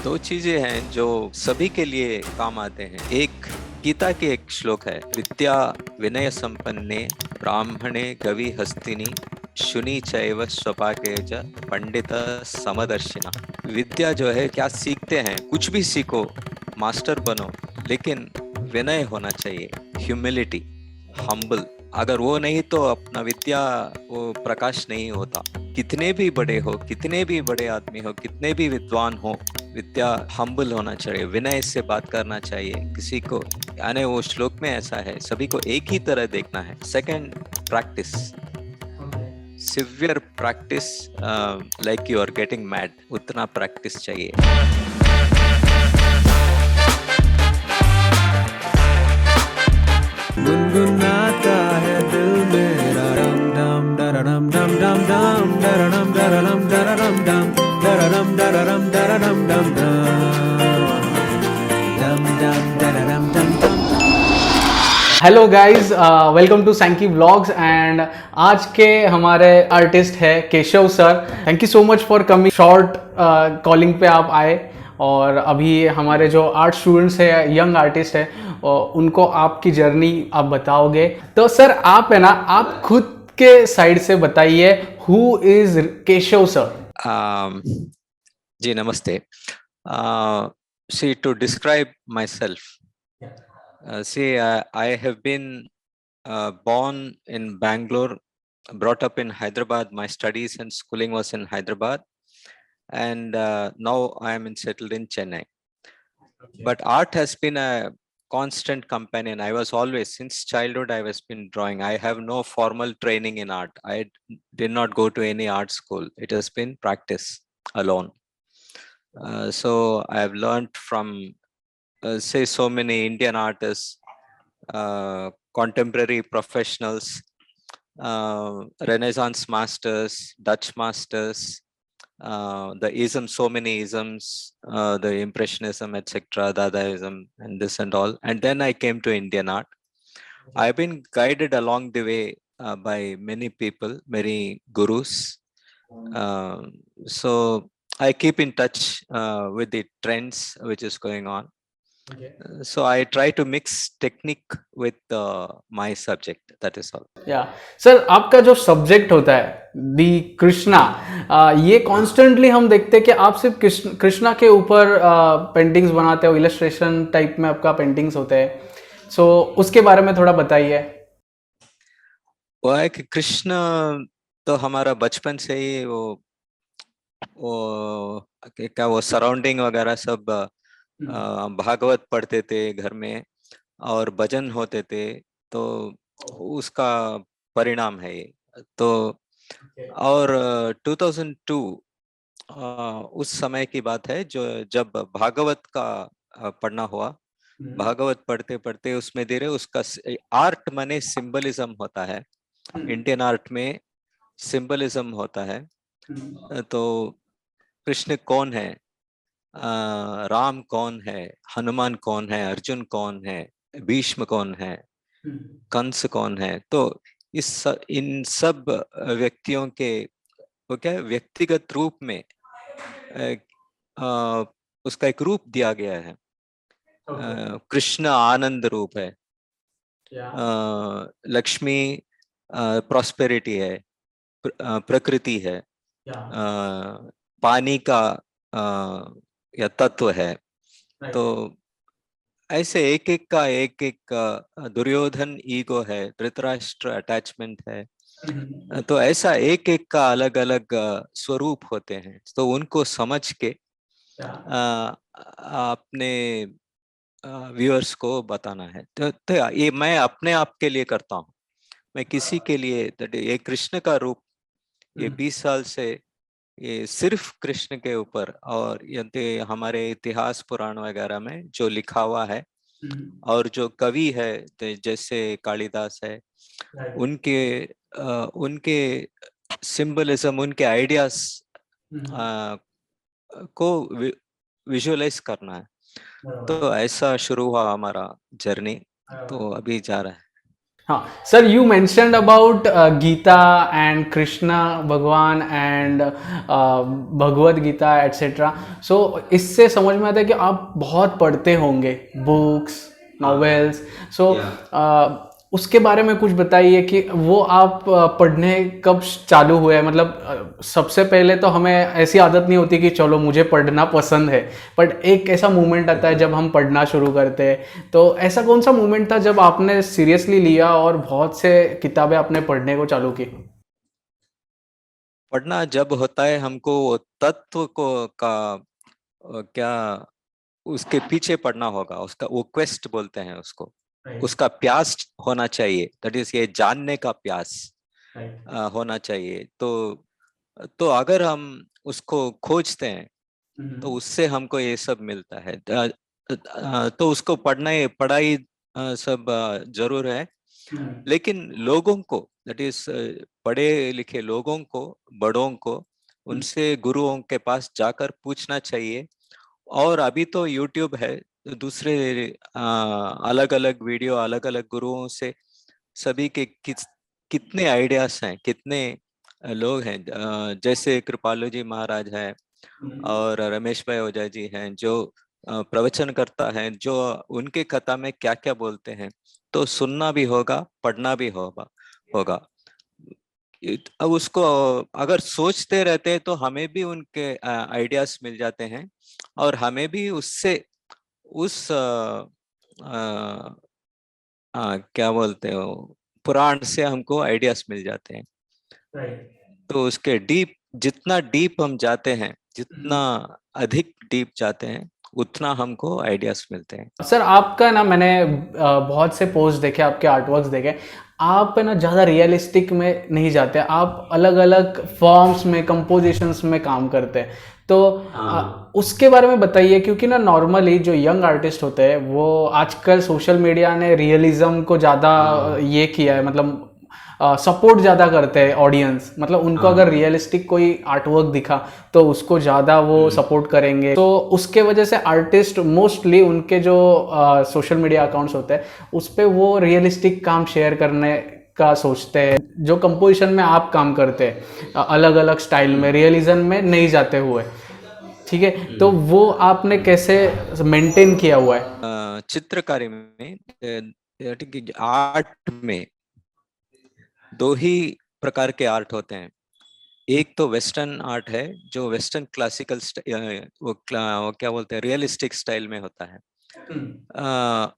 दो चीजें हैं जो सभी के लिए काम आते हैं। एक गीता के एक श्लोक है, विद्या विनय संपन्ने ब्राह्मणे गवि हस्तिनी शुनि चैव स्वपाके च पंडित समदर्शिना। विद्या जो है, क्या सीखते हैं, कुछ भी सीखो, मास्टर बनो, लेकिन विनय होना चाहिए, ह्यूमिलिटी, हम्बल। अगर वो नहीं तो अपना विद्या वो प्रकाश नहीं होता। कितने भी बड़े हो, कितने भी बड़े आदमी हो, कितने भी विद्वान हो, विद्या हम्बल होना चाहिए, विनय से बात करना चाहिए किसी को। यानी वो श्लोक में ऐसा है, सभी को एक ही तरह देखना है। Second, practice, severe practice, like you are getting mad, उतना प्रैक्टिस चाहिए। गुनगुनाता है दिल मेरा डम डम डरडम डम डम डम डरडम डरडम डरडम डम डरडम डरडम डरडम डम डम डम डरडम डम डम। Hello guys, welcome to Sanky vlogs and आज के हमारे आर्टिस्ट है Keshav sir. Thank you so much for coming, short calling पे आप आए। और अभी हमारे जो आर्ट स्टूडेंट्स है, यंग आर्टिस्ट है, उनको आपकी जर्नी आप बताओगे। तो सर आप है ना, आप खुद के साइड से बताइए, हु इज केशव सर? जी नमस्ते। See, to describe myself, I have been born in Bangalore, brought up in Hyderabad. My studies and schooling was in Hyderabad, and now I am settled in Chennai. But art has been a constant companion. I was always, since childhood, I was been drawing. I have no formal training in art. I did not go to any art school. It has been practice alone. So I have learned from, say, so many Indian artists, contemporary professionals, Renaissance masters, Dutch masters, the isms, so many isms, the Impressionism, etc., Dadaism, and this and all. And then I came to Indian art. I've been guided along the way by many people, many gurus. So I keep in touch with the trends which is going on. So I try to mix technique with my subject. That is all. या sir, आपका जो subject होता है दी कृष्णा, ये constantly हम देखते हैं कि आप सिर्फ कृष्णा के ऊपर पेंटिंग्स बनाते हो, इलस्ट्रेशन टाइप में आपका पेंटिंग्स होते हैं। सो उसके बारे में थोड़ा बताइए। वो है कि कृष्ण तो हमारा बचपन से ही वो क्या वो सराउंडिंग वगैरह सब, भागवत पढ़ते थे घर में और भजन होते थे, तो उसका परिणाम है ये। तो और 2002 उस समय की बात है, जो जब भागवत का पढ़ना हुआ। भागवत पढ़ते पढ़ते उसमें धीरे उसका आर्ट माने सिंबलिज्म होता है। इंडियन आर्ट में सिंबलिज्म होता है। तो कृष्ण कौन है, राम कौन है, हनुमान कौन है, अर्जुन कौन है, भीष्म कौन है, कंस कौन है। तो इन सब व्यक्तियों के वो क्या व्यक्तिगत रूप में उसका एक रूप दिया गया है। कृष्ण आनंद रूप है, लक्ष्मी प्रॉस्पेरिटी है, प्रकृति है, पानी का या तत्व है। तो ऐसे एक एक का एक एक दुर्योधन ईगो है, धृतराष्ट्र अटैचमेंट है। तो ऐसा एक एक का अलग अलग स्वरूप होते हैं। तो उनको समझ के अपने व्यूअर्स को बताना है। तो ये मैं अपने आप के लिए करता हूँ, मैं किसी के लिए। ये कृष्ण का रूप, ये 20 साल से ये सिर्फ कृष्ण के ऊपर, और ये हमारे इतिहास पुराण वगैरह में जो लिखा हुआ है, और जो कवि है जैसे कालिदास है, उनके उनके सिंबलिज्म, उनके आइडियाज को विजुअलाइज करना है। तो ऐसा शुरू हुआ हमारा जर्नी, तो अभी जा रहा है। हाँ sir, you mentioned about Gita and Krishna भगवान and Bhagavad Gita etcetera. So इससे समझ में आता है कि आप बहुत पढ़ते होंगे बुक्स, नॉवेल्स. सो उसके बारे में कुछ बताइए कि वो आप पढ़ने कब चालू हुए. मतलब सबसे पहले तो हमें ऐसी आदत नहीं होती कि चलो मुझे पढ़ना पसंद है, बट एक ऐसा मोमेंट आता है जब हम पढ़ना शुरू करते हैं. तो ऐसा कौन सा मोमेंट था जब आपने सीरियसली लिया और बहुत से किताबें आपने पढ़ने को चालू की? पढ़ना जब होता है हमको वो तत्व को का क्या उसके पीछे पढ़ना होगा, उसका वो क्वेस्ट बोलते हैं उसको, उसका प्यास होना चाहिए. दैट इज ये जानने का प्यास होना चाहिए. तो अगर हम उसको खोजते हैं तो उससे हमको ये सब मिलता है. तो उसको पढ़ाई सब जरूर है, लेकिन लोगों को, दैट इज पढ़े लिखे लोगों को, बड़ों को, उनसे गुरुओं के पास जाकर पूछना चाहिए. और अभी तो यूट्यूब है, दूसरे अलग अलग वीडियो अलग अलग गुरुओं से सभी के कितने आइडियाज हैं, कितने लोग हैं. जैसे कृपालु जी महाराज हैं और रमेश भाई ओझा जी हैं जो प्रवचन करता है, जो उनके कथा में क्या क्या बोलते हैं. तो सुनना भी होगा, पढ़ना भी होगा. अब उसको अगर सोचते रहते हैं तो हमें भी उनके आइडियाज मिल जाते हैं, और हमें भी उससे उस क्या बोलते हो, पुराण से हमको आइडियाज मिल जाते हैं. तो उसके डीप, जितना डीप हम जाते हैं, जितना अधिक डीप जाते हैं, उतना हमको आइडियाज मिलते हैं. सर आपका ना, मैंने बहुत से पोस्ट देखे, आपके आर्टवर्क्स देखे. आप है ना ज़्यादा रियलिस्टिक में नहीं जाते, आप अलग अलग फॉर्म्स में, कंपोजिशंस में काम करते हैं. तो उसके बारे में बताइए, क्योंकि ना नॉर्मली जो यंग आर्टिस्ट होते हैं वो आजकल सोशल मीडिया ने रियलिज्म को ज़्यादा ये किया है. मतलब सपोर्ट ज़्यादा करते हैं ऑडियंस. मतलब उनको अगर रियलिस्टिक कोई आर्टवर्क दिखा तो उसको ज़्यादा वो सपोर्ट करेंगे. तो उसके वजह से आर्टिस्ट मोस्टली उनके जो सोशल मीडिया अकाउंट्स होते हैं उस पर वो रियलिस्टिक काम शेयर करने का सोचते हैं. जो कंपोजिशन में आप काम करते हैं अलग अलग स्टाइल में, रियलिज्म में नहीं जाते हुए, ठीक है, तो वो आपने कैसे मेंटेन किया हुआ है? चित्रकारी में, आर्ट में दो ही प्रकार के आर्ट होते हैं. एक तो वेस्टर्न आर्ट है जो वेस्टर्न क्लासिकल वो क्या बोलते हैं, रियलिस्टिक स्टाइल में होता है.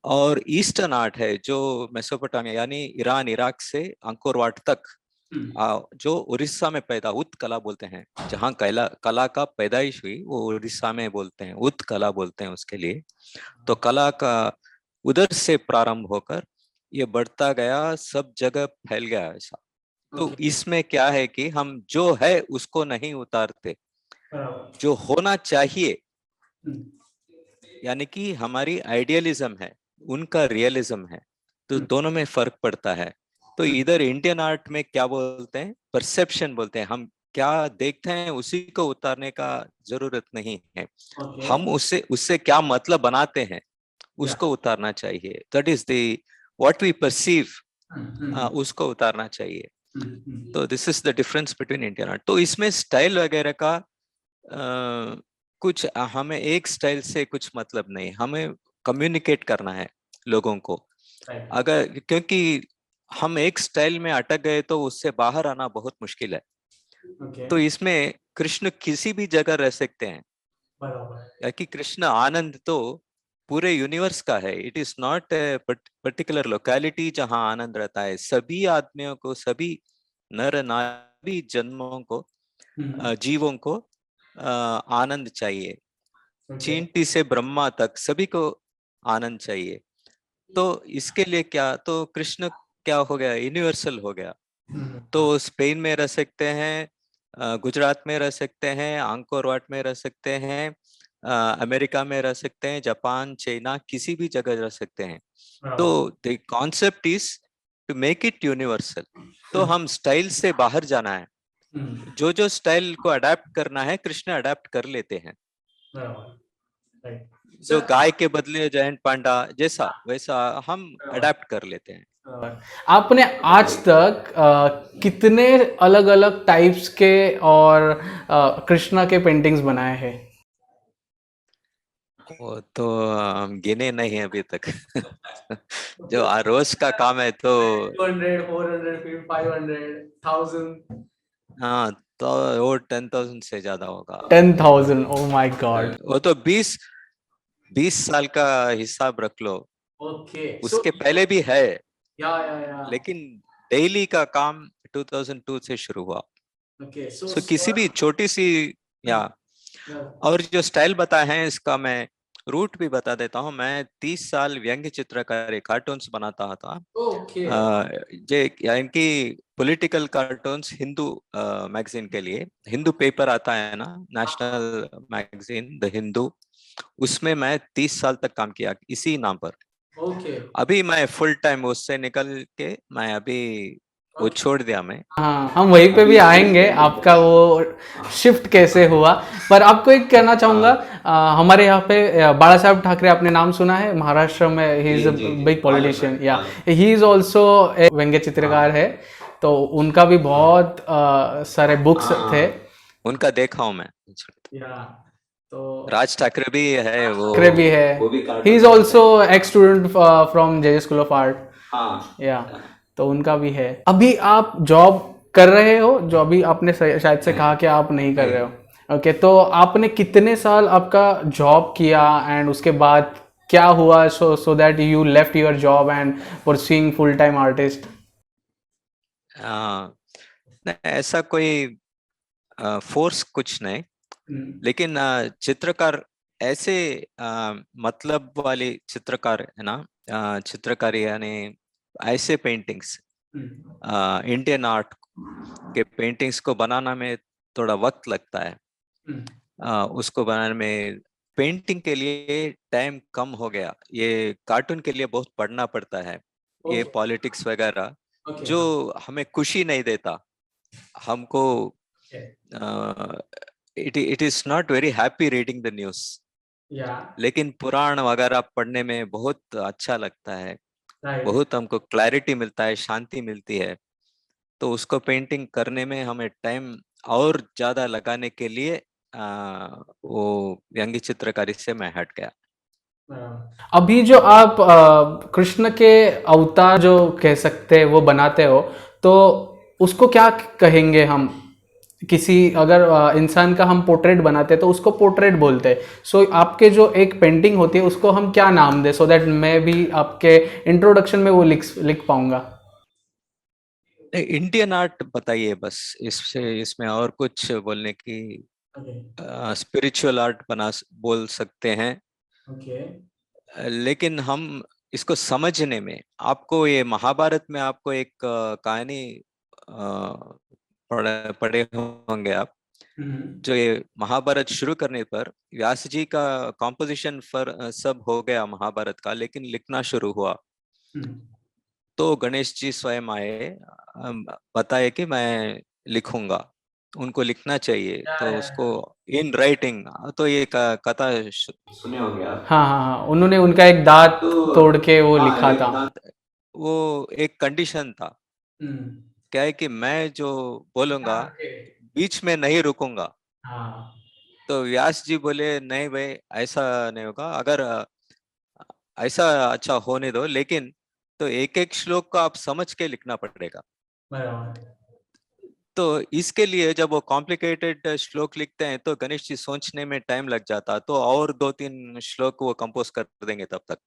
और ईस्टर्न आर्ट है जो मेसोपोटामिया यानी ईरान इराक से अंकोर वाट तक, जो उड़ीसा में पैदा, उत्कला बोलते हैं. जहाँ कला का पैदाइश हुई वो उड़ीसा में बोलते हैं, उत्कला बोलते हैं उसके लिए. तो कला का उधर से प्रारंभ होकर ये बढ़ता गया, सब जगह फैल गया ऐसा. तो इसमें क्या है कि हम जो है उसको नहीं उतारते, जो होना चाहिए, यानी कि हमारी आइडियलिज्म है, उनका रियलिज्म है. तो दोनों में फर्क पड़ता है. तो इधर इंडियन आर्ट में क्या बोलते हैं, परसेप्शन बोलते हैं. हम क्या देखते हैं उसी को उतारने का जरूरत नहीं है. हम उससे उससे क्या मतलब बनाते हैं उसको उतारना चाहिए. That is the what we perceive, उसको उतारना चाहिए. तो this is the difference between Indian art. तो इसमें स्टाइल वगैरह का कुछ, हमें एक स्टाइल से कुछ मतलब नहीं, हमें कम्युनिकेट करना है लोगों को. अगर क्योंकि हम एक स्टाइल में अटक गए तो उससे बाहर आना बहुत मुश्किल है. तो इसमें कृष्ण किसी भी जगह रह सकते हैं, क्योंकि कृष्ण आनंद तो पूरे यूनिवर्स का है. It is not a particular locality जहां आनंद रहता है. सभी आदमियों को, सभी नर नारी जन्मों को, जीवों को आनंद चाहिए. चींटी से ब्रह्मा तक सभी को आनंद चाहिए. तो इसके लिए क्या, तो कृष्ण क्या हो गया, यूनिवर्सल हो गया. तो स्पेन में रह सकते हैं, गुजरात में रह सकते हैं, अंकोर वाट में रह सकते हैं, अमेरिका में रह सकते हैं, जापान, चाइना, किसी भी जगह रह सकते हैं. तो the concept is to make it universal. तो हम स्टाइल से बाहर जाना है. जो जो स्टाइल को अडेप्ट करना है कृष्ण अडेप्ट कर लेते हैं. जो गाय के बदले जयंत पांडा जैसा, वैसा हम अडेप्ट कर लेते हैं. आपने आज तक कितने अलग अलग टाइप्स के और कृष्णा के पेंटिंग्स बनाए हैं? वो तो हम गिने नहीं अभी तक। जो रोज का काम है तो 200, 400, 500, 1000, हाँ, तो वो 10,000 से ज्यादा होगा। 10,000, ओ माय गॉड। वो तो 20 साल का हिसाब रख लो। ओके, सो उसके पहले भी है, या लेकिन डेली का काम 2002 से शुरू हुआ। ओके, सो सो किसी भी छोटी सी, या और जो स्टाइल बताए हैं इसका मैं रूट भी बता देता हूँ। मैं 30 साल व्यंग्य चित्रकारी कार्टून्स बनाता था। ओके, जे यानी कि पॉलिटिकल कार्टून्स हिंदू मैगजीन के लिए। हिंदू पेपर आता है ना, नेशनल मैगजीन द हिंदू, उसमें मैं 30 साल तक काम किया इसी नाम पर। ओके, अभी मैं फुल टाइम उससे निकल के मैं अभी वो छोड़ दिया मैं। हाँ, हम वहीं पे भी आएंगे, आपका वो शिफ्ट कैसे हुआ। पर आपको एक कहना चाहूंगा, हमारे यहाँ पे बाला साहब ठाकरे, आपने नाम सुना है? महाराष्ट्र में he is a big politician, या ही इज ऑल्सो व्यंग्य चित्रकार है। तो उनका भी बहुत सारे बुक्स थे। उनका देखा हूं मैं। या तो राज ठाकरे भी है वो। ठाकरे भी है, he is also x student from J school of art. या तो उनका भी है। अभी आप जॉब कर रहे हो, जो अभी आपने शायद से कहा कि आप नहीं कर रहे हो। ओके, तो आपने कितने साल आपका जॉब किया एंड उसके बाद क्या हुआ so that you left your job and pursuing full time artist? हाँ, नहीं, ऐसा कोई फोर्स कुछ नहीं। लेकिन चित्रकार ऐसे मतलब वाली चित्रकार है ना, चित्रकारी यानी ऐसे पेंटिंग्स, इंडियन आर्ट के पेंटिंग्स को बनाना में थोड़ा वक्त लगता है। उसको बनाने में पेंटिंग के लिए टाइम कम हो गया। ये कार्टून के लिए बहुत पढ़ना पड़ता है, ये ओके, पॉलिटिक्स वगैरह ओके, जो हमें खुशी नहीं देता हमको। It is not very happy reading the news. या लेकिन पुराण वगैरह पढ़ने में बहुत अच्छा लगता है, राइट। बहुत हमको क्लैरिटी मिलता है, शांति मिलती है। तो उसको पेंटिंग करने में हमें टाइम और ज्यादा लगाने के लिए वो व्यंग्य चित्रकारी से मैं हट गया। अभी जो आप कृष्ण के अवतार जो कह सकते हैं वो बनाते हो, तो उसको क्या कहेंगे हम? किसी अगर इंसान का हम पोर्ट्रेट बनाते हैं तो उसको पोर्ट्रेट बोलते हैं। सो आपके जो एक पेंटिंग होती है उसको हम क्या नाम दें, सो दैट मैं भी आपके इंट्रोडक्शन में वो लिख पाऊंगा? इंडियन आर्ट बताइए बस, इससे इसमें और कुछ बोलने की। स्पिरिचुअल आर्ट बोल सकते हैं। ओके, लेकिन हम इसको समझने में, आपको ये महाभारत में आपको एक कहानी पढ़े होंगे आप। जो ये महाभारत शुरू करने पर व्यास जी का कॉम्पोजिशन फर सब हो गया महाभारत का, लेकिन लिखना शुरू हुआ तो गणेश जी स्वयं आए, बताए कि मैं लिखूंगा, उनको लिखना चाहिए तो उसको इन राइटिंग। तो ये कथा सुने होंगे आप। हाँ हाँ हाँ, उन्होंने उनका एक दांत तोड़ के वो लिखा था। वो एक कंडीशन था, हम्म, क्या है कि मैं जो बोलूंगा बीच में नहीं रुकूंगा। हाँ, तो व्यास जी बोले नहीं भाई, ऐसा नहीं होगा। अगर ऐसा अच्छा होने दो, लेकिन तो एक एक श्लोक को आप समझ के लिखना पड़ेगा। बराबर। तो इसके लिए जब वो कॉम्प्लिकेटेड श्लोक लिखते हैं तो गणेश जी सोचने में टाइम लग जाता, तो और 2-3 श्लोक वो कंपोज कर देंगे तब तक।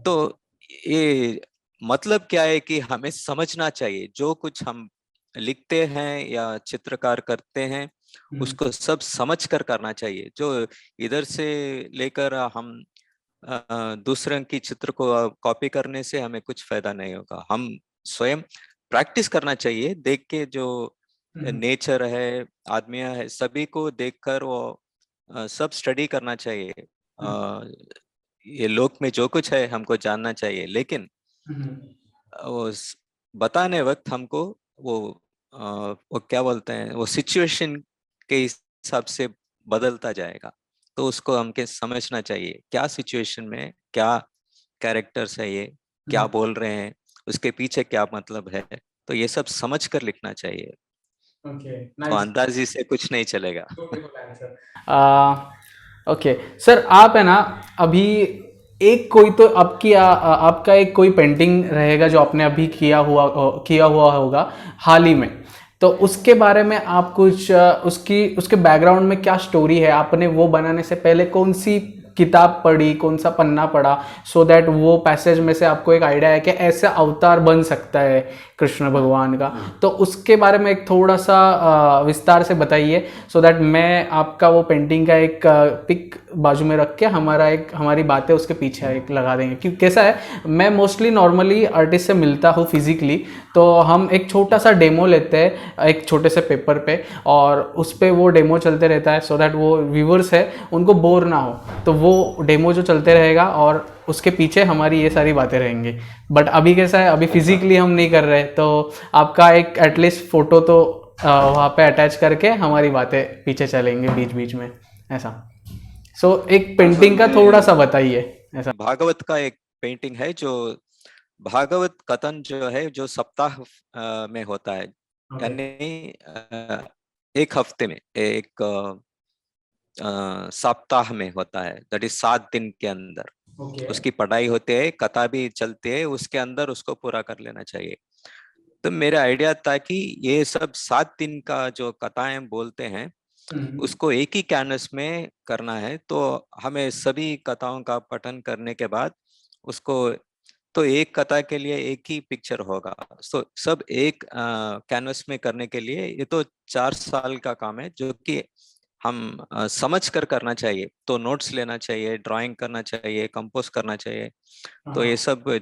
तो ये मतलब क्या है कि हमें समझना चाहिए जो कुछ हम लिखते हैं या चित्रकार करते हैं, उसको सब समझ कर करना चाहिए। जो इधर से लेकर हम दूसरे की चित्र को कॉपी करने से हमें कुछ फायदा नहीं होगा। हम स्वयं प्रैक्टिस करना चाहिए, देख के जो नेचर है, आदमी है, सभी को देखकर वो सब स्टडी करना चाहिए। ये लोक में जो कुछ है हमको जानना चाहिए, लेकिन वो बताने वक्त हमको वो वो क्या बोलते हैं, वो सिचुएशन के हिसाब से बदलता जाएगा। तो उसको हमके समझना चाहिए क्या सिचुएशन में क्या कैरेक्टर्स है, ये क्या बोल रहे हैं, उसके पीछे क्या मतलब है, तो ये सब समझ कर लिखना चाहिए। ओके, तो नाइस। अंदाजी से कुछ नहीं चलेगा। ओके सर, आप है ना अभी एक कोई तो आपकी आपका एक कोई पेंटिंग रहेगा जो आपने अभी किया हुआ होगा हाल ही में, तो उसके बारे में आप कुछ उसकी उसके बैकग्राउंड में क्या स्टोरी है, आपने वो बनाने से पहले कौन सी किताब पढ़ी, कौन सा पन्ना पढ़ा, सो दैट वो पैसेज में से आपको एक आइडिया है कि ऐसा अवतार बन सकता है कृष्ण भगवान का। तो उसके बारे में एक थोड़ा सा विस्तार से बताइए, सो दैट मैं आपका वो पेंटिंग का एक पिक बाजू में रख के हमारी बातें उसके पीछे एक लगा देंगे। क्योंकि कैसा है, मैं मोस्टली नॉर्मली आर्टिस्ट से मिलता हूँ फिजिकली, तो हम एक छोटा सा डेमो लेते हैं एक छोटे से पेपर पे, और उस पे वो डेमो चलते रहता है, सो दैट वो व्यूवर्स है उनको बोर ना हो, तो वो डेमो जो चलते रहेगा और उसके पीछे हमारी ये सारी बातें रहेंगी। बट अभी कैसा है, अभी फिजिकली हम नहीं कर रहे, तो आपका एक एटलीस्ट फोटो तो वहाँ पे अटैच करके हमारी बातें पीछे चलेंगे बीच बीच में, ऐसा। सो एक पेंटिंग का थोड़ा सा बताइए ऐसा। भागवत का एक पेंटिंग है, जो भागवत कथन जो है, जो सप्ताह में होता है, ओके। यानी एक हफ्ते में, एक सप्ताह में होता है, दैट इज 7 दिन के अंदर ओके। उसकी पढ़ाई होती है, कथा भी चलती है, उसके अंदर उसको पूरा कर लेना चाहिए। तो मेरा आइडिया था कि ये सब 7 दिन का जो कथाएं बोलते हैं उसको एक ही कैनवस में करना है, तो हमें सभी कथाओं का पठन करने के बाद उसको, तो एक कथा के लिए एक ही पिक्चर होगा, तो सब एक कैनवस में करने के लिए ये तो 4 साल का काम है, जो कि हम समझ कर करना चाहिए। तो नोट्स लेना चाहिए, ड्राइंग करना चाहिए, कंपोज करना चाहिए। तो ये सब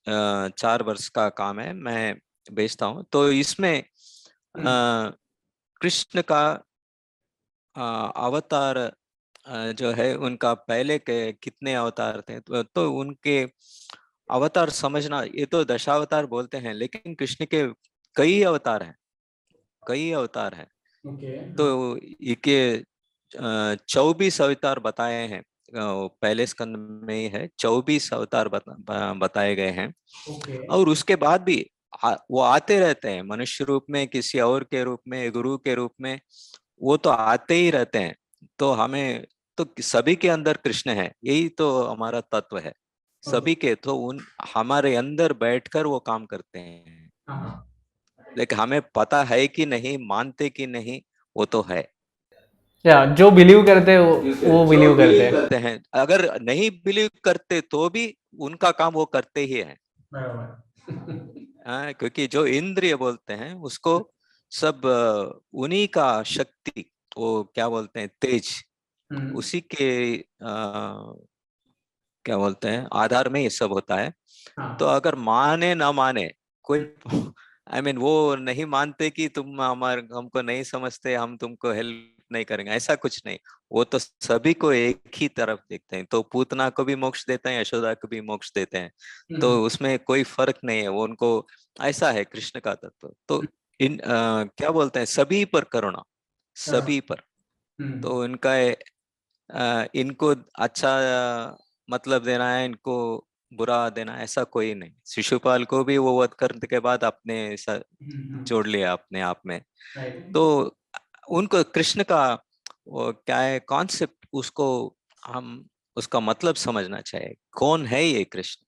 4 वर्ष का काम है, मैं बेचता हूँ। तो इसमें कृष्ण का अवतार जो है, उनका पहले के कितने अवतार थे, तो उनके अवतार समझना, ये तो दशावतार बोलते हैं, लेकिन कृष्ण के कई अवतार हैं, कई अवतार हैं। ओके। तो इनके 24 अवतार बताए हैं, पहले स्कंद में ही है, 24 अवतार बताए गए हैं। ओके। और उसके बाद भी वो आते रहते हैं, मनुष्य रूप में, किसी और के रूप में, गुरु के रूप में, वो तो आते ही रहते हैं। तो हमें, तो सभी के अंदर कृष्ण है, यही तो हमारा तत्व है। सभी के, तो उन हमारे अंदर बैठकर वो काम करते हैं, लेकिन हमें पता है कि नहीं, मानते कि नहीं, वो तो है। या जो बिलीव करते हैं वो बिलीव करते हैं। करते हैं, अगर नहीं बिलीव करते तो भी उनका काम वो करते ही हैं। बराबर। क्योंकि जो इंद्रिय बोलते हैं उसको सब उन्हीं का शक्ति, वो क्या बोलते हैं, तेज, उसी के क्या बोलते हैं, आधार में ये सब होता है। तो हाँ। अगर माने ना माने कोई, आई मीन वो नहीं मानते कि तुम हमको नहीं समझते, हम तुमको हेल्प नहीं करेंगे, ऐसा कुछ नहीं। वो तो सभी को एक ही तरफ देखते हैं, तो पूतना को भी मोक्ष देते हैं, यशोदा को भी मोक्ष देते हैं। तो उसमें कोई फर्क नहीं है, वो उनको, ऐसा है कृष्ण का तत्व। तो क्या बोलते हैं, सभी पर करुणा, सभी पर। तो इनका इनको अच्छा मतलब देना है, इनको बुरा देना, ऐसा कोई नहीं। शिशुपाल को भी वो वध करने के बाद अपने जोड़ लिया अपने आप में। तो उनको कृष्ण का वो क्या है कॉन्सेप्ट, उसको हम, उसका मतलब समझना चाहिए, कौन है ये कृष्ण।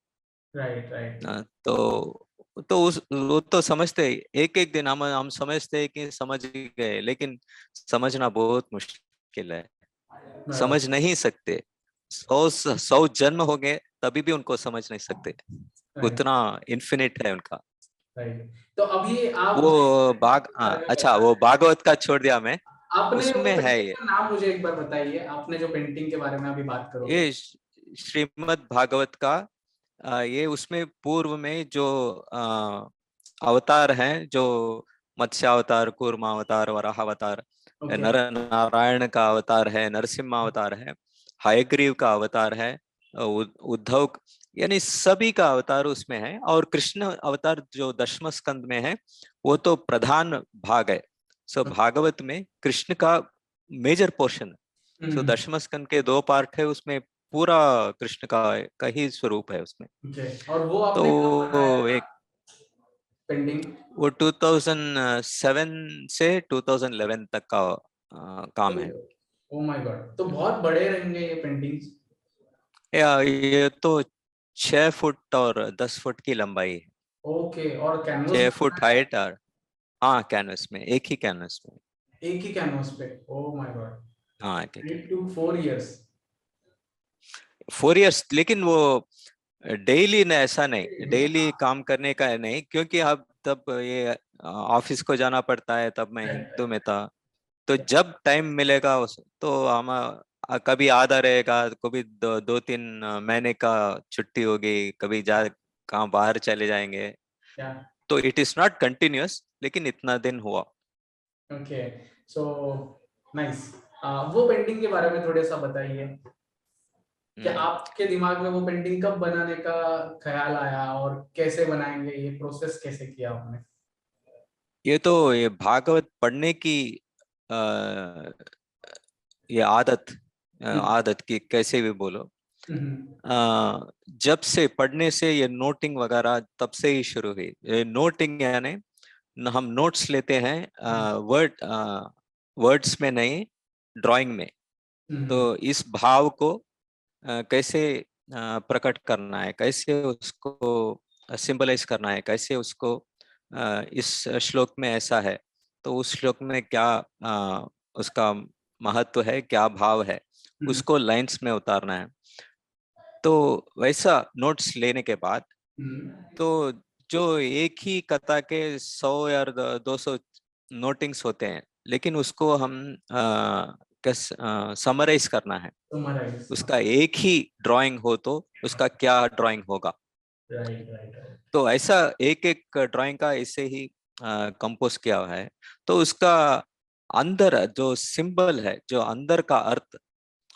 Right, right. तो उस वो तो समझते, एक एक दिन हम समझते हैं कि समझ गए, लेकिन समझना बहुत मुश्किल है, समझ नहीं सकते। 100 जन्म हो गए तभी भी उनको समझ नहीं सकते, राइट, उतना इन्फिनिट है उनका। राइट। तो अभी आप वो बारे में अच्छा, बता वो रहे भागवत का छोड़ दिया मैं, हैं, आपने वो उसमें है पेंटिंग ये का नाम मुझे एक बार बताइए, आपने जो पेंटिंग के बारे में अभी बात करोगे। ये श्रीमद् भागवत का, ये उसमें पूर्व में जो अवतार हैं, जो मत्स्य अवतार, कूर्मा अवतार, वराह अवतार, ओके। नर नारायण का अवतार है, नरसिम्हा अवतार है, हयग्रीव का अवतार है, उद्धव, यानी सभी का अवतार उसमें है। और कृष्ण अवतार जो दशम स्कंद में है, वो तो प्रधान भाग है। सो भागवत में कृष्ण का मेजर पोर्शन, सो दशम स्कंद के 2 पार्ट है, उसमें पूरा कृष्ण का ही स्वरूप है उसमें। ओके, और वो आपने कब बनाया तो एक था? पेंटिंग? वो 2007 से 2011 तक का काम है। ओ माय गॉड, तो बहुत बड़े रहेंगे ये पेंटिंग्स। ये तो 6 फुट और 10 फुट की लंबाई है। ओके, और कैनवस 6 फुट बनाया है? हाइट और हाँ, कैनवस में, एक ही कैनवस में। एक ही कैनवस पे? ओ माय हाँ, एक गॉड, ही। It to 4 years. 4 इयर्स, लेकिन वो डेली न, ऐसा नहीं, डेली काम करने का है नहीं, क्योंकि अब तब ये ऑफिस को जाना पड़ता है, तब मैं हिंदू में था। तो जब टाइम मिलेगा तो हम कभी आधा रहेगा, कभी 2-3 महीने का छुट्टी होगी, कभी जा कहाँ बाहर चले जाएंगे। क्या? तो इट इज नॉट कंटिन्यूअस, लेकिन इतना दिन हुआ। Okay, so nice. वो पेंटिंग के बारे में थोड़ा सा बताइए। क्या हम्म। आपके दिमाग में वो पेंटिंग कब बनाने का ख्याल आया, और कैसे बनाएंगे, ये प्रोसेस कैसे किया आपने? ये भागवत पढ़ने की आ, ये हम्म, आदत की, कैसे भी बोलो, हम्म, जब से पढ़ने से ये नोटिंग वगैरह तब से ही शुरू हुई। ये नोटिंग यानी हम नोट्स लेते हैं वर्ड्स में नहीं, ड्राइंग में। तो हम्म, इस भाव को कैसे प्रकट करना है, कैसे उसको सिंबलाइज करना है, कैसे उसको इस श्लोक में ऐसा है, तो उस श्लोक में क्या उसका महत्व है, क्या भाव है, हम्म, उसको लाइंस में उतारना है। तो वैसा नोट्स लेने के बाद, हम्म, तो जो एक ही कथा के 100 या 200 नोटिंग्स होते हैं, लेकिन उसको हम कैस समराइज करना है। summarize। उसका एक ही ड्राइंग हो तो उसका क्या ड्राइंग होगा। Right, right, right. तो ऐसा एक एक ड्राइंग का ऐसे ही कंपोज किया हुआ है। तो उसका अंदर जो सिंबल है, जो अंदर का अर्थ,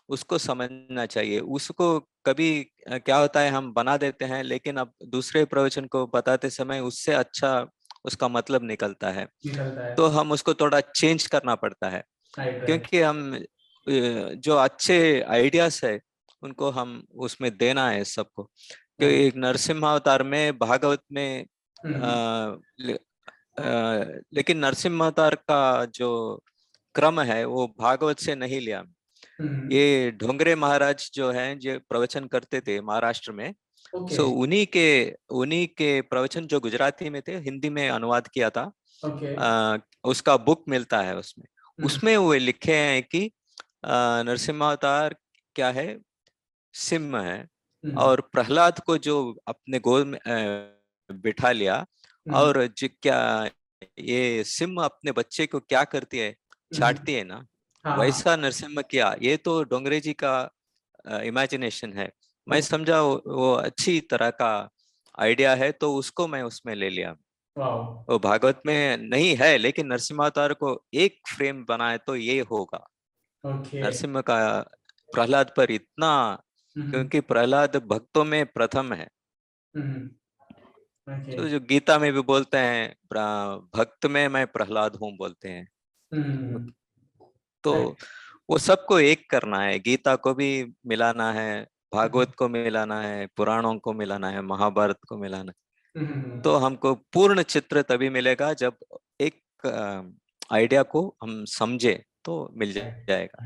उसको समझना चाहिए। उसको कभी क्या होता है, हम बना देते हैं, लेकिन अब दूसरे प्रवचन को बताते समय उससे अच्छा उसका मतलब निकलता है। निकलता तो है। हम उसको थोड़ा चेंज करना पड़ता है, राइट, राइट। क्योंकि हम जो अच्छे आइडियाज है उनको हम उसमें देना है सबको। क्योंकि एक नरसिम्हावतार में, भागवत में हम्म, अ, ले- लेकिन नरसिम्हावतार का जो क्रम है वो भागवत से नहीं लिया। हम्म, ये ढोंगरे महाराज जो हैं, जो प्रवचन करते थे महाराष्ट्र में, ओके, सो उन्हीं के प्रवचन जो गुजराती में थे, हिंदी में अनुवाद किया था। ओके। उसका बुक मिलता है उसमें। हम्म, उसमें वो लिखे हैं कि नरसिम्हावतार क्या है, सिंह है, हम्म, और प्रहलाद को जो अपने गोद में बिठा लिया, हम्म, और जो क्या, ये सिंह अपने बच्चे को क्या करती है, हम्म, छाटती है ना, हाँ, हाँ, वैसा नरसिम्हा किया। ये तो डोंगरे जी का इमेजिनेशन है। मैं ओके, समझा वो अच्छी तरह का आइडिया है, तो उसको मैं उसमें ले लिया। वाओ, वो भागवत में नहीं है, लेकिन नरसिम्हावतार को एक फ्रेम बनाए तो ये होगा। ओके, नरसिम्हा का प्रहलाद पर इतना, हम्म, क्योंकि प्रहलाद भक्तों में प्रथम है। हम्म, ओके, तो जो गीता में भी बोलते हैं, भक्त में मैं प्रहलाद हूँ बोलते हैं। हम्म, तो राइट, वो सबको एक करना है, गीता को भी मिलाना है, भागवत को मिलाना है, पुराणों को मिलाना है, महाभारत को मिलाना है। हम्म, तो हमको पूर्ण चित्र तभी मिलेगा जब एक आइडिया को हम समझे, तो मिल जाएगा।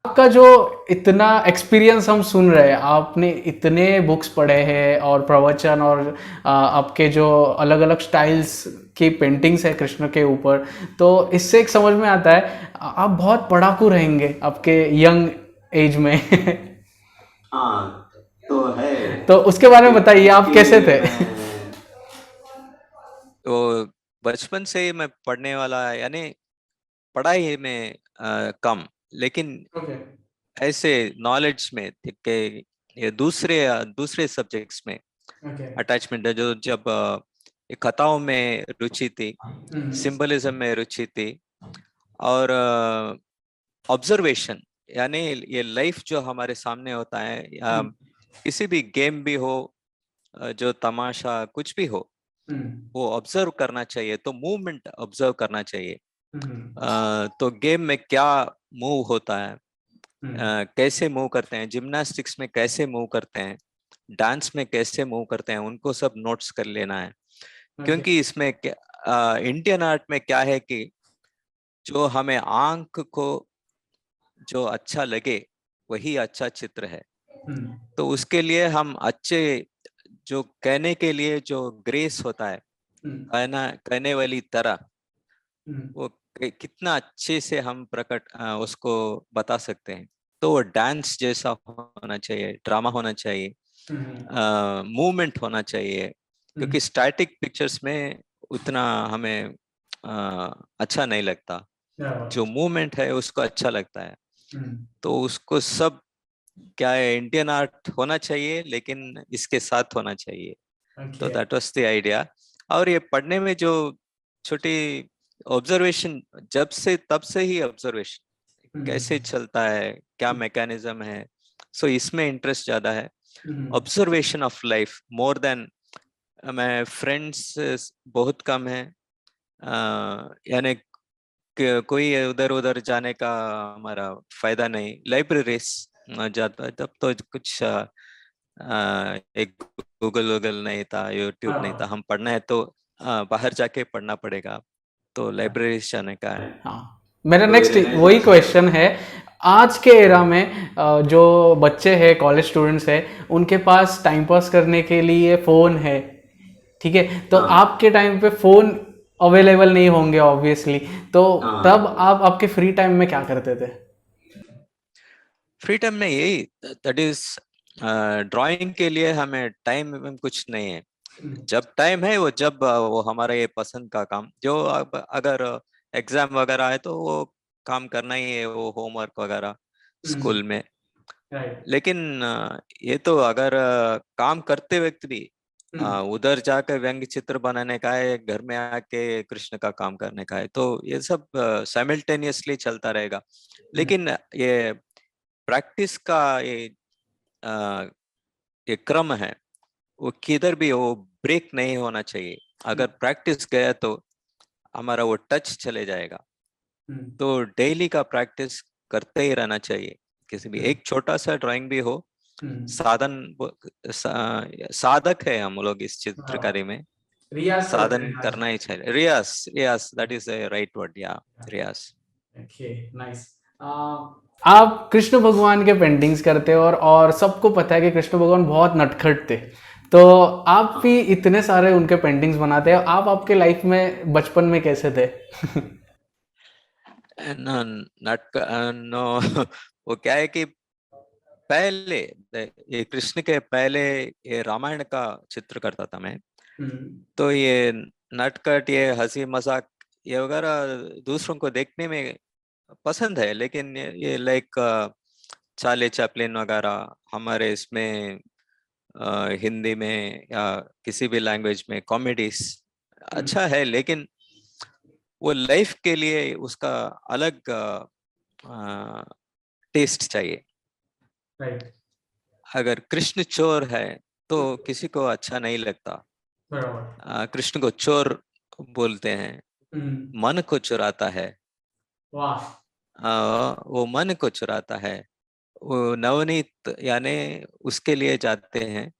आपका जो इतना एक्सपीरियंस हम सुन रहे हैं, आपने इतने बुक्स पढ़े हैं और प्रवचन, और आपके जो अलग अलग स्टाइल्स की पेंटिंग्स है कृष्ण के ऊपर, तो इससे एक समझ में आता है आप बहुत पढ़ाकू रहेंगे आपके यंग एज में। हाँ, तो है, तो उसके बारे में बताइए, आप कैसे क्योंकि थे? मैं तो बचपन से ही मैं पढ़ने वाला, यानी पढ़ाई में कम, लेकिन ओके, ऐसे नॉलेज में थे कि ये दूसरे दूसरे सब्जेक्ट्स में ओके, अटैचमेंट है। जो जब ये कथाओं में रुचि थी, हम्म, सिंबलिज्म में रुचि थी, और ऑब्जर्वेशन, यानी ये लाइफ जो हमारे सामने होता है, या हम्म, किसी भी गेम भी हो, जो तमाशा कुछ भी हो, हम्म, वो ऑब्जर्व करना चाहिए। तो मूवमेंट ऑब्जर्व करना चाहिए। हम्म, तो गेम में क्या मूव होता है, हम्म, कैसे मूव करते हैं, जिम्नास्टिक्स में कैसे मूव करते हैं, डांस में कैसे मूव करते हैं, उनको सब नोट्स कर लेना है। क्योंकि इसमें इंडियन आर्ट में क्या है कि जो हमें आंख को जो अच्छा लगे वही अच्छा चित्र है। तो उसके लिए हम अच्छे जो कहने के लिए जो ग्रेस होता है, कहने वाली तरह, वो कितना अच्छे से हम उसको बता सकते हैं। तो वो डांस जैसा होना चाहिए, ड्रामा होना चाहिए, मूवमेंट होना चाहिए, क्योंकि स्टैटिक पिक्चर्स में उतना हमें अच्छा नहीं लगता। जो मूवमेंट है उसको अच्छा लगता है। तो उसको सब क्या है, इंडियन आर्ट होना चाहिए, लेकिन इसके साथ होना चाहिए। तो दैट वाज द आइडिया। और ये पढ़ने में जो छोटी ऑब्जर्वेशन, जब से तब से ही ऑब्जर्वेशन कैसे चलता है, क्या मैकेनिज्म है, सो इसमें इंटरेस्ट ज्यादा है। Observation of life more than, मैं फ्रेंड्स बहुत कम है, यानी कोई उधर उधर जाने का हमारा फायदा नहीं। लाइब्रेरीज जाता तब तो कुछ एक गूगल वूगल नहीं था, यूट्यूब नहीं था। हम पढ़ना है तो बाहर जाके पढ़ना पड़ेगा, तो लाइब्रेरी जाने का है। हाँ, मेरा नेक्स्ट वही क्वेश्चन है। आज के एरा में जो बच्चे हैं, कॉलेज स्टूडेंट्स हैं, उनके पास टाइम पास करने के लिए फ़ोन है, ठीक है? तो आपके टाइम पे फ़ोन अवेलेबल नहीं होंगे ऑब्वियसली, तो तब आप आपके फ्री टाइम में क्या करते थे? फ्री टाइम में यही, दैट इज ड्राइंग के लिए हमें टाइम में कुछ नहीं है। जब टाइम है वो, जब वो हमारा ये पसंद का काम, जो अगर एग्जाम वगैरह है तो वो काम करना ही है, वो होमवर्क वगैरह स्कूल में। लेकिन ये तो अगर काम करते वक्त भी उधर जाकर व्यंग्य चित्र बनाने का है, घर में आके कृष्ण का काम करने का है, तो ये सब साइमल्टेनियसली चलता रहेगा। लेकिन ये प्रैक्टिस का अ, ये क्रम है, वो किधर भी वो ब्रेक नहीं होना चाहिए। अगर प्रैक्टिस गया तो हमारा वो टच चले जाएगा। तो डेली का प्रैक्टिस करते ही रहना चाहिए। किसी भी एक छोटा सा ड्राइंग भी हो, साधन साधक है हम लोग इस चित्रकारी में। रियाज करते साधन हैं आज। करना ही चाहिए, रियाज, रियाज, that is the right word, या रियाज। Okay, nice. आप कृष्ण भगवान के पेंटिंग्स करते हो, और सबको पता है कि कृष्ण भगवान बहुत नटखट थे, तो आप भी इतने सारे उनके पेंटिंग्स बनाते हो। आप आपके लाइफ में बचपन में कैसे थे? नो, नट नो वो क्या है कि पहले, ये कृष्ण के पहले ये रामायण का चित्र करता था मैं। तो ये नटखट, ये हंसी मजाक, ये वगैरह दूसरों को देखने में पसंद है, लेकिन ये लाइक चार्ली चैपलिन वगैरह हमारे इसमें हिंदी में या किसी भी लैंग्वेज में कॉमेडीज अच्छा है, लेकिन वो लाइफ के लिए उसका अलग टेस्ट चाहिए। राइट। अगर कृष्ण चोर है तो किसी को अच्छा नहीं लगता। बराबर। कृष्ण को चोर बोलते हैं, मन को चुराता है। वाह। वो मन को चुराता है। वो नवनीत यानी उसके लिए जाते हैं।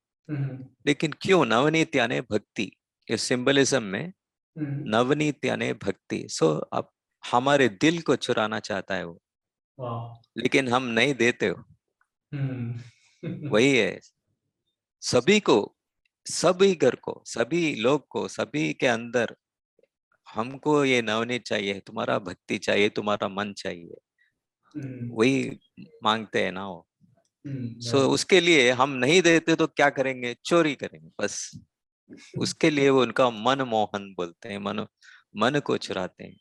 लेकिन क्यों नवनीत यानी भक्ति, ये सिंबलिज्म में नवनीत यानी भक्ति। सो अब हमारे दिल को चुराना चाहता है वो, वाह। लेकिन हम नहीं देते हो। हम्म। वही है, सभी को, सभी घर को, सभी लोग को, सभी के अंदर हमको ये नवनीत चाहिए, तुम्हारा भक्ति चाहिए, तुम्हारा मन चाहिए, वही मांगते हैं ना वो। सो उसके लिए हम नहीं देते तो क्या करेंगे, चोरी करेंगे बस। उसके लिए वो उनका मन मोहन बोलते हैं, मन को चुराते हैं।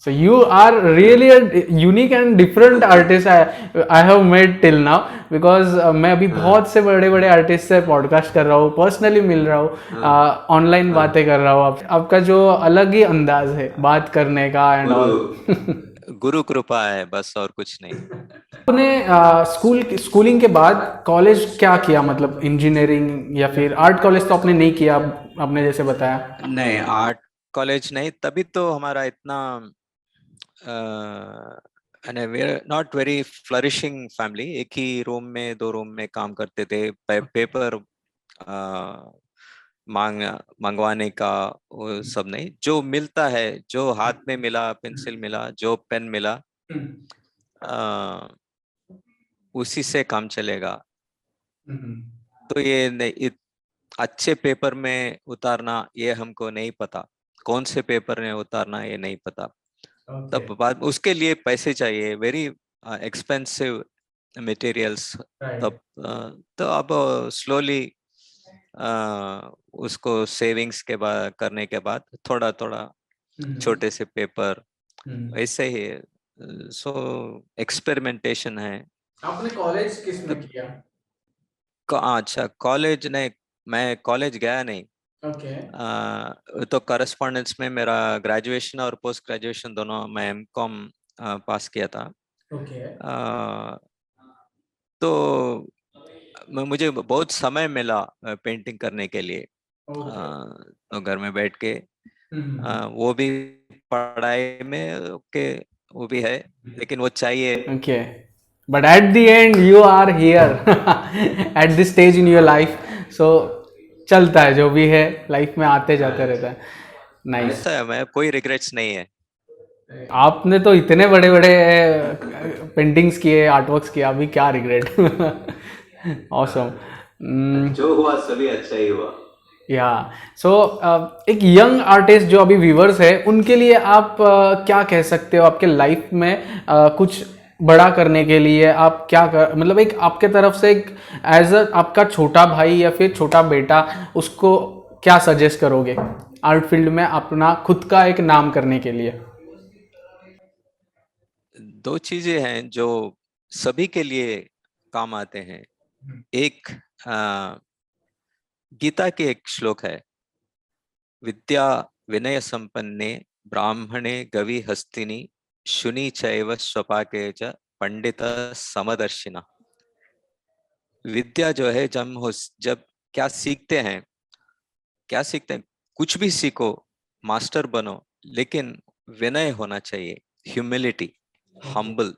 So you are really a unique and different artist I have met till now, because मैं अभी बहुत से बड़े बड़े आर्टिस्ट से पॉडकास्ट कर रहा हूँ, पर्सनली मिल रहा हूँ, ऑनलाइन बातें कर रहा हूँ। आपका जो अलग ही अंदाज है बात करने का एंड ऑल। गुरु कृपा है बस, और कुछ नहीं। आपने स्कूलिंग के बाद कॉलेज क्या किया, मतलब इंजीनियरिंग या फिर आर्ट कॉलेज? तो आपने नहीं किया, आपने जैसे बताया। नहीं, आर्ट कॉलेज नहीं, तभी तो हमारा इतना नॉट वेरी फ्लरिशिंग फैमिली। एक ही रूम में, दो रूम में काम करते थे, पेपर मंगवाने का वो सब नहीं, जो मिलता है, जो हाथ में मिला, पेंसिल मिला, जो पेन मिला, अ, उसी से काम चलेगा। तो ये अच्छे पेपर में उतारना ये हमको नहीं पता, कौन से पेपर में उतारना ये नहीं पता। तब बाद उसके लिए पैसे चाहिए, वेरी एक्सपेंसिव मटेरियल्स। तब तो अब स्लोली उसको सेविंग्स के बाद करने के बाद थोड़ा थोड़ा छोटे से पेपर ऐसे ही। सो एक्सपेरिमेंटेशन है। आपने कॉलेज किस में किया? अच्छा, कॉलेज नहीं, मैं कॉलेज गया नहीं। ओके तो करस्पॉन्डेंस में मेरा ग्रेजुएशन और पोस्ट ग्रेजुएशन दोनों, मैं एमकॉम पास किया था। ओके तो मुझे बहुत समय मिला पेंटिंग करने के लिए। तो घर में बैठ के वो भी पढ़ाई में ओके, वो भी है, लेकिन वो चाहिए। Okay but at the end you are here at this stage in your life, so चलता है जो भी है लाइफ में, आते जाते रहता है। नाइस। ऐसा है, मैं कोई रिग्रेट्स नहीं है। आपने तो इतने बड़े बड़े पेंटिंग्स किए, आर्टवर्क्स किए, अभी क्या रिग्रेट? ऑसम। जो हुआ सभी अच्छा ही हुआ। या सो एक यंग आर्टिस्ट जो अभी व्यूवर्स है उनके लिए आप क्या कह सकते हो? आपके लाइफ में कुछ बड़ा करने के लिए आप क्या कर, मतलब एक आपके तरफ से एक एज अ आपका छोटा भाई या फिर छोटा बेटा, उसको क्या सजेस्ट करोगे आर्ट फील्ड में अपना खुद का एक नाम करने के लिए? दो चीजें हैं जो सभी के लिए काम आते हैं। एक गीता की एक श्लोक है, विद्या विनय संपन्ने ब्राह्मणे गवि हस्तिनी शुनि चैव स्वपाके च पंडित समदर्शिना। विद्या जो है, जब क्या सीखते हैं, क्या सीखते हैं, कुछ भी सीखो, मास्टर बनो, लेकिन विनय होना चाहिए, ह्यूमिलिटी, हम्बल।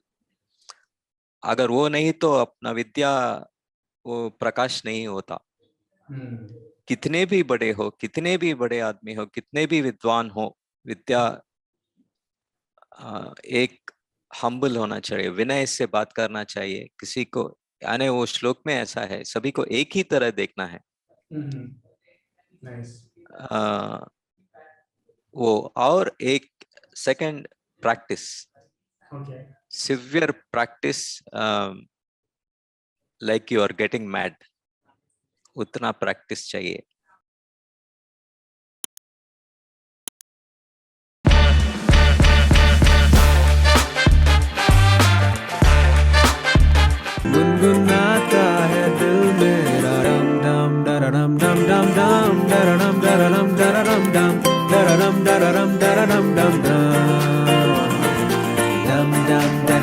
अगर वो नहीं तो अपना विद्या वो प्रकाश नहीं होता। कितने भी बड़े हो, कितने भी बड़े आदमी हो, कितने भी विद्वान हो, विद्या एक हम्बल होना चाहिए, विनय से बात करना चाहिए किसी को। यानी वो श्लोक में ऐसा है, सभी को एक ही तरह देखना है। आ, वो और एक second, practice, severe practice, like you are getting mad, उतना प्रैक्टिस चाहिए। गुनगुनाता है दिल मेरा रम डम डरडम डम डम डम डरडम डरडम डरडम डम डरडम डरडम डरडम डम डम डम डम